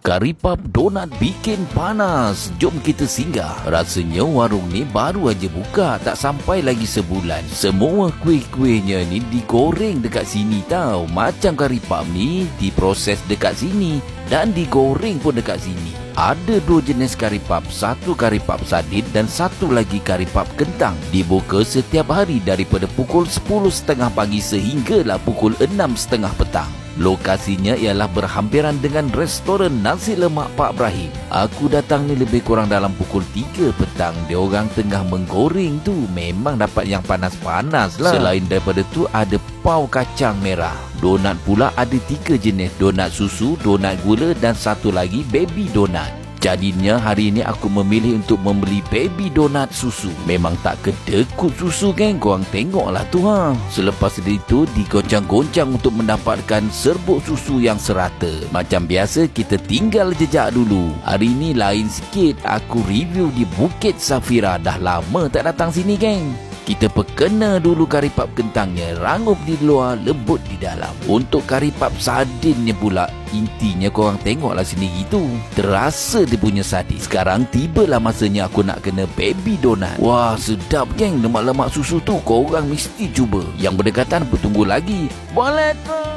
Kari pap donat bikin panas. Jom kita singgah. Rasanya warung ni baru aja buka, tak sampai lagi sebulan. Semua kuih-kuihnya ni digoreng dekat sini tau. Macam kari pap ni diproses dekat sini dan digoreng pun dekat sini. Ada 2 jenis kari pap, satu kari pap sardin dan satu lagi kari pap kentang. Dibuka setiap hari daripada pukul 10.30 pagi sehinggalah pukul 6.30 petang. Lokasinya ialah berhampiran dengan restoran nasi lemak Pak Ibrahim. Aku datang ni lebih kurang dalam pukul 3 petang. Dia orang tengah menggoreng tu. Memang dapat yang panas-panas lah. Selain daripada tu ada pau kacang merah. Donat pula ada 3 jenis. Donat susu, donat gula dan satu lagi baby donat. Jadinya hari ini aku memilih untuk membeli baby donat susu. Memang tak kedekut susu geng. Korang tengoklah tu ha. Selepas itu digoncang-goncang untuk mendapatkan serbuk susu yang serata. Macam biasa kita tinggal jejak dulu. Hari ini lain sikit. Aku review di Bukit Safira. Dah lama tak datang sini geng. Kita perkena dulu kari pap kentangnya. Rangup di luar, lembut di dalam. Untuk kari pap sardinnya pula, intinya korang tengoklah sendiri tu. Terasa dia punya sardin. Sekarang tibalah masanya aku nak kena baby donat. Wah, sedap geng. Lemak-lemak susu tu korang mesti cuba. Yang berdekatan bertunggu lagi. Boleh tu.